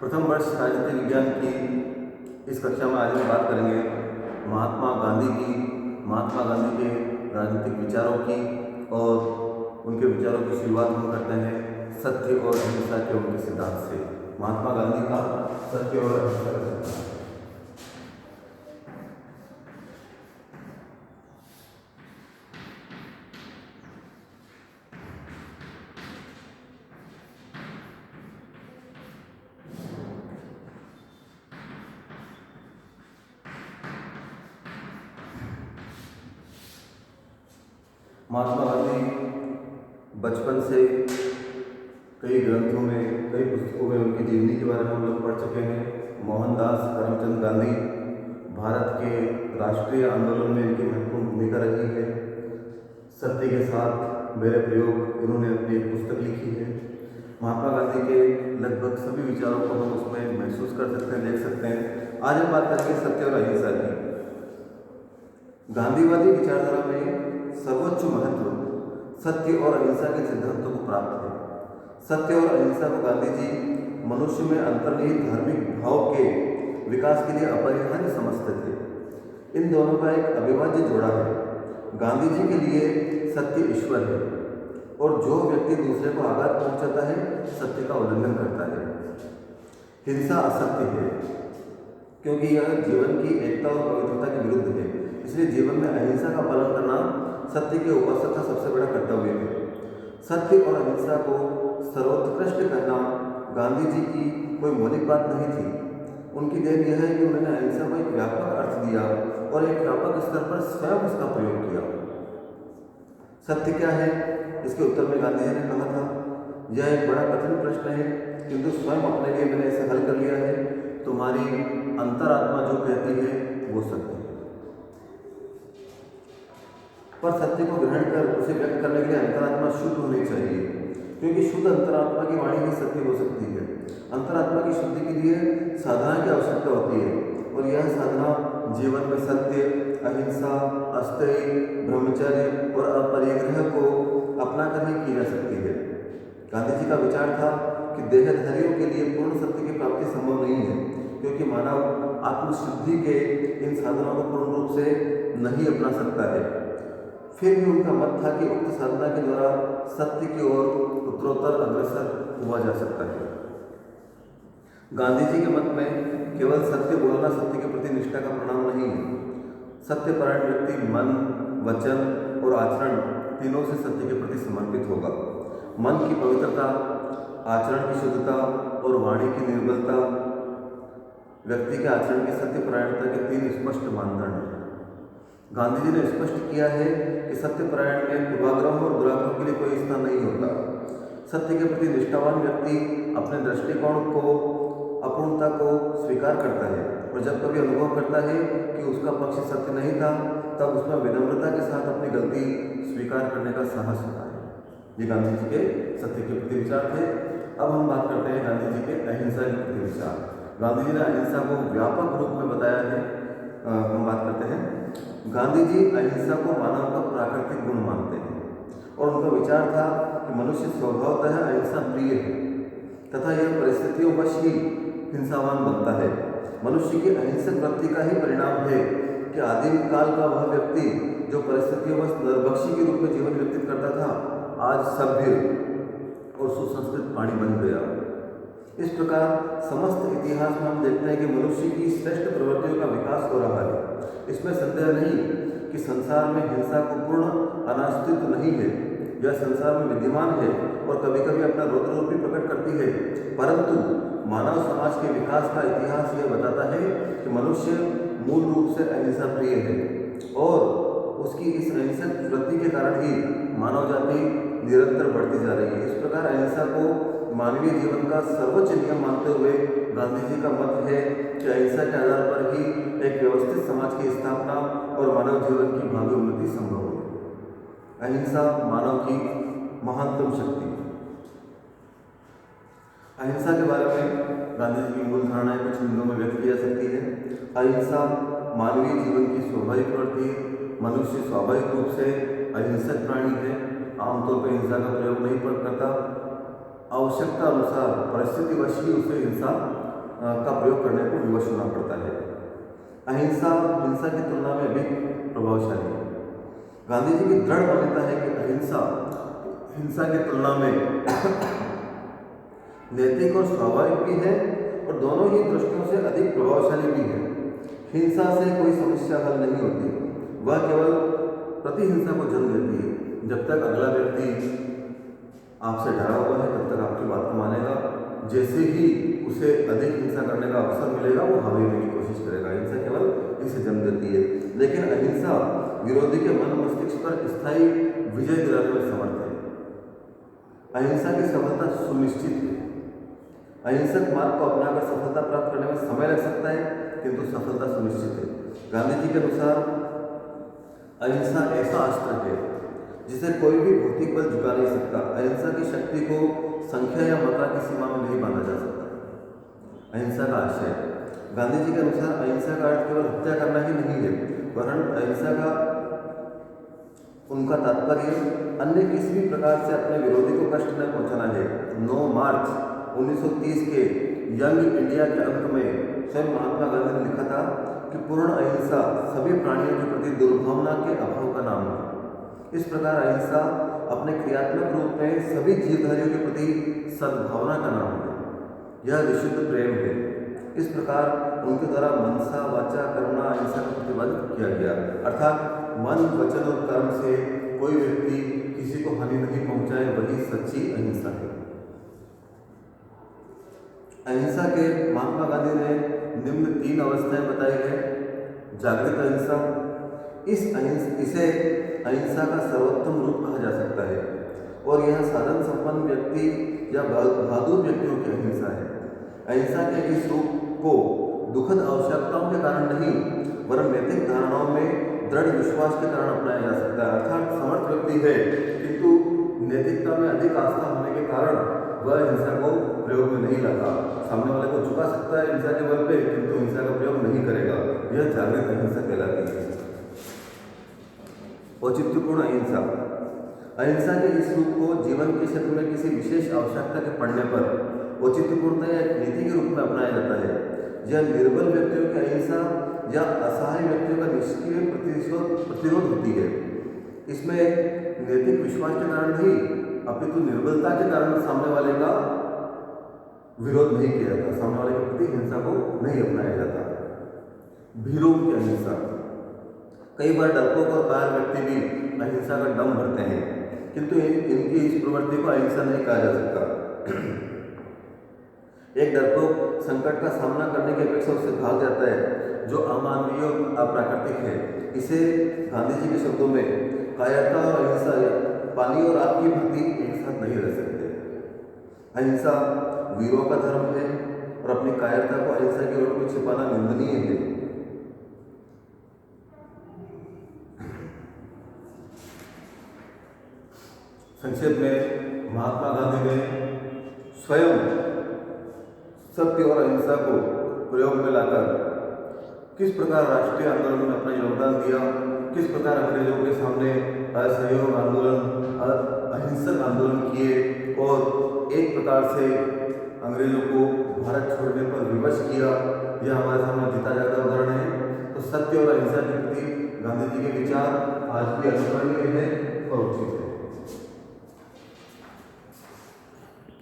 प्रथम वर्ष राजनीति विज्ञान की इस कक्षा में आज हम बात करेंगे महात्मा गांधी के राजनीतिक विचारों की। और उनके विचारों की शुरुआत हम करते हैं सत्य और अहिंसा के उनके सिद्धांत से। महात्मा गांधी का सत्य और अहिंसा का सिद्धांत। महात्मा गांधी बचपन से कई ग्रंथों में, कई पुस्तकों में उनकी जीवनी के बारे में हम लोग पढ़ चुके हैं। मोहनदास करमचंद गांधी, भारत के राष्ट्रीय आंदोलन में इनकी महत्वपूर्ण भूमिका रही है। सत्य के साथ मेरे प्रयोग, इन्होंने अपनी एक पुस्तक लिखी है। महात्मा गांधी के लगभग सभी विचारों को हम उसमें महसूस कर सकते हैं, देख सकते हैं। आज हम बात करेंगे सत्य और अहिंसा की। गांधीवादी विचारधारा में सर्वोच्च महत्व सत्य और अहिंसा के सिद्धांतों को प्राप्त है। सत्य और अहिंसा को गांधी जी मनुष्य में अंतर्निहित धार्मिक भाव के विकास के लिए अपरिहार्य समझते थे। इन दोनों का एक अविभाज्य जोड़ा है। गांधी जी के लिए सत्य ईश्वर है और जो व्यक्ति दूसरे को आघात पहुंचाता है सत्य का उल्लंघन करता है। हिंसा असत्य है क्योंकि यह जीवन की एकता और पवित्रता के विरुद्ध है। इसलिए जीवन में अहिंसा का पालन करना सत्य के उपासक का सबसे बड़ा कर्तव्य है। सत्य और अहिंसा को सर्वोत्कृष्ट कहना गांधी जी की कोई मौलिक बात नहीं थी। उनकी देन यह है कि उन्होंने अहिंसा को एक व्यापक अर्थ दिया और एक व्यापक स्तर पर स्वयं उसका प्रयोग किया। सत्य क्या है, इसके उत्तर में गांधी जी ने कहा था, यह एक बड़ा कठिन प्रश्न है किंतु स्वयं अपने लिए मैंने इसे हल कर लिया है। तुम्हारी अंतरात्मा जो कहती है वो सत्य है। पर सत्य को ग्रहण कर उसे व्यक्त करने के लिए अंतरात्मा शुद्ध होनी चाहिए, क्योंकि शुद्ध अंतरात्मा की वाणी ही सत्य हो सकती है। अंतरात्मा की शुद्धि के लिए साधना की आवश्यकता होती है और यह साधना जीवन में सत्य, अहिंसा, अस्तेय, ब्रह्मचर्य और अपरिग्रह को अपना कर ही की जा सकती है। गांधी जी का विचार था कि देहधारियों के लिए पूर्ण सत्य की प्राप्ति संभव नहीं है, क्योंकि मानव आत्मशुद्धि के इन साधनों को पूर्ण रूप से नहीं अपना सकता है। फिर भी उनका मत था कि उक्त साधना के द्वारा सत्य की ओर उत्तरोत्तर अग्रसर हुआ जा सकता है। गांधी जी के मत में केवल सत्य बोलना सत्य के प्रति निष्ठा का परिणाम नहीं है। सत्यपरायण व्यक्ति मन, वचन और आचरण तीनों से सत्य के प्रति समर्पित होगा। मन की पवित्रता, आचरण की शुद्धता और वाणी की निर्बलता व्यक्ति के आचरण की सत्यपरायणता के तीन स्पष्ट मानदंड हैं। गांधी जी ने स्पष्ट किया है कि सत्यपरायण में पूर्वाग्रह और दुराग्रह के लिए कोई स्थान नहीं होता। सत्य के प्रति निष्ठावान व्यक्ति अपने दृष्टिकोण को, अपूर्णता को स्वीकार करता है और जब कभी अनुभव करता है कि उसका पक्ष सत्य नहीं था तब उसमें विनम्रता के साथ अपनी गलती स्वीकार करने का साहस होता है। ये गांधी जी के सत्य के प्रति विचार थे। अब हम बात करते हैं गांधी जी के अहिंसा के प्रति विचार। गांधी जी ने अहिंसा को व्यापक रूप में बताया है। हम बात करते हैं, गांधी जी अहिंसा को मानव का प्राकृतिक गुण मानते हैं और उनका विचार था कि मनुष्य स्वभावतः अहिंसा प्रिय है तथा यह परिस्थितियों वश ही हिंसावान बनता है। मनुष्य की अहिंसक वृत्ति का ही परिणाम है कि आदिम काल का वह व्यक्ति जो परिस्थितियों वश नरभक्षी के रूप में जीवन व्यतीत करता था, आज सभ्य और सुसंस्कृत प्राणी बन गया। इस प्रकार समस्त इतिहास में हम देखते हैं कि मनुष्य की श्रेष्ठ प्रवृत्तियों का विकास हो रहा है। इसमें संदेह नहीं कि संसार में हिंसा को पूर्ण अनास्तित्व नहीं है। यह संसार में विद्यमान है और कभी कभी अपना रौद्र रूप भी प्रकट करती है, परंतु मानव समाज के विकास का इतिहास यह बताता है कि मनुष्य मूल रूप से अहिंसा प्रिय है और उसकी इस अहिंसक वृत्ति के कारण ही मानव जाति निरंतर बढ़ती जा रही है। इस प्रकार अहिंसा को मानवीय जीवन का सर्वोच्च नियम मानते हुए गांधी जी का मत है कि अहिंसा के आधार पर ही एक व्यवस्थित समाज की स्थापना और मानव जीवन की भावी उन्नति संभव है। अहिंसा मानव की महानतम शक्ति। अहिंसा के बारे में गांधी जी की मूल धारणाएं कुछ बिंदुओं में व्यक्त की जा सकती है। अहिंसा मानवीय जीवन की स्वाभाविक प्रवृत्ति है। मनुष्य स्वाभाविक रूप से अहिंसक प्राणी है, आमतौर पर हिंसा का प्रयोग नहीं करता। आवश्यकता अनुसार परिस्थितिवश ही उसे हिंसा का प्रयोग करने को विवश होना पड़ता है। अहिंसा हिंसा की तुलना में अधिक प्रभावशाली है। गांधी जी की दृढ़ मान्यता है कि अहिंसा हिंसा की तुलना में नैतिक और स्वाभाविक भी है और दोनों ही दृष्टियों से अधिक प्रभावशाली भी है। हिंसा से कोई समस्या हल नहीं होती, वह केवल प्रतिहिंसा को जन्म देती है। जब तक अगला व्यक्ति आपसे डरा हुआ है तब तक आपकी बात को मानेगा, जैसे ही उसे अधिक हिंसा करने का अवसर मिलेगा वो हावी होने की कोशिश करेगा। हिंसा केवल इसे जन्म देती है, लेकिन अहिंसा विरोधी के मन मस्तिष्क पर स्थायी विजय दिलाने में समर्थ है। अहिंसा की सफलता सुनिश्चित है। अहिंसक मार्ग को अपनाकर सफलता प्राप्त करने में समय लग सकता है, किंतु सफलता सुनिश्चित है। गांधी जी के अनुसार अहिंसा ऐसा अस्त्र है जिसे कोई भी भौतिक बल झुका नहीं सकता। अहिंसा की शक्ति को संख्या या मात्रा की सीमा में नहीं बांधा जा सकता। अहिंसा का आशय गांधी जी के अनुसार अहिंसा का अर्थ केवल हत्या करना ही नहीं है, वरन अहिंसा का उनका तात्पर्य अन्य किसी भी प्रकार से अपने विरोधी को कष्ट न पहुंचाना है। 9 मार्च 1930 के यंग इंडिया के अंक में स्वयं महात्मा गांधी ने लिखा था कि पूर्ण अहिंसा सभी प्राणियों के प्रति दुर्भावना के अभाव का नाम है। इस प्रकार अहिंसा अपने क्रियात्मक रूप में सभी जीवधारियों के प्रति सद्भावना का नाम है। यह विशुद्ध प्रेम है। इस प्रकार उनके द्वारा मनसा वाचा कर्मणा अहिंसा का प्रतिपादित किया गया, अर्थात मन वचन और कर्म से कोई व्यक्ति किसी को हानि नहीं पहुंचाए, वही सच्ची अहिंसा है। अहिंसा के महात्मा गांधी ने निम्न 3 अवस्थाएं बताई है। जागृत अहिंसा, इसे अहिंसा का सर्वोत्तम रूप कहा जा सकता है और यह साधन संपन्न व्यक्ति या बहादुर व्यक्तियों की अहिंसा है। अहिंसा के इस रूप को दुखद आवश्यकताओं के कारण नहीं, वरन नैतिक धारणाओं में दृढ़ विश्वास के कारण अपनाया जा सकता है। अर्थात समर्थ व्यक्ति है किंतु नैतिकता में अधिक आस्था होने के कारण वह हिंसा को प्रयोग में नहीं लाता। सामने वाले को झुका सकता है हिंसा के बल पे, किंतु हिंसा का प्रयोग नहीं करेगा। यह जागृत अहिंसा कहलाती है। औचित्यपूर्ण अहिंसा, अहिंसा के इस रूप को जीवन के क्षेत्र में किसी विशेष आवश्यकता के पड़ने पर औचित्यपूर्णता या नीति के रूप में अपनाया जाता है। यह निर्बल व्यक्तियों की अहिंसा या असहाय व्यक्तियों का निष्क्रिय प्रतिरोध होती है। इसमें नैतिक विश्वास के कारण नहीं, अपितु निर्बलता के कारण सामने वाले का विरोध नहीं किया जाता, सामने वाले के प्रति हिंसा को नहीं अपनाया जाता। भीरों की अहिंसा, कई बार डरपोक और कायर व्यक्ति भी अहिंसा का दम भरते हैं, किंतु इनकी इस प्रवृत्ति को अहिंसा नहीं कहा जा सकता। एक डरपोक संकट का सामना करने की अपेक्षा उससे भाग जाता है, जो अमानवीय और अप्राकृतिक है। इसे गांधी जी के शब्दों में कायरता और अहिंसा पानी और आग की भांति एक साथ नहीं रह सकते। अहिंसा वीरों का धर्म है और अपनी कायरता को अहिंसा के रूप में छिपाना निंदनीय है। संक्षेप में महात्मा गांधी ने स्वयं सत्य और अहिंसा को प्रयोग में लाकर किस प्रकार राष्ट्रीय आंदोलन में अपना योगदान दिया, किस प्रकार अंग्रेजों के सामने असहयोग आंदोलन, अहिंसक आंदोलन किए और एक प्रकार से अंग्रेजों को भारत छोड़ने पर विवश किया, यह हमारे सामने जीता जाता उदाहरण है। तो सत्य और अहिंसा के प्रति गांधी जी के विचार आज भी अनुकरणीय है और उचित है।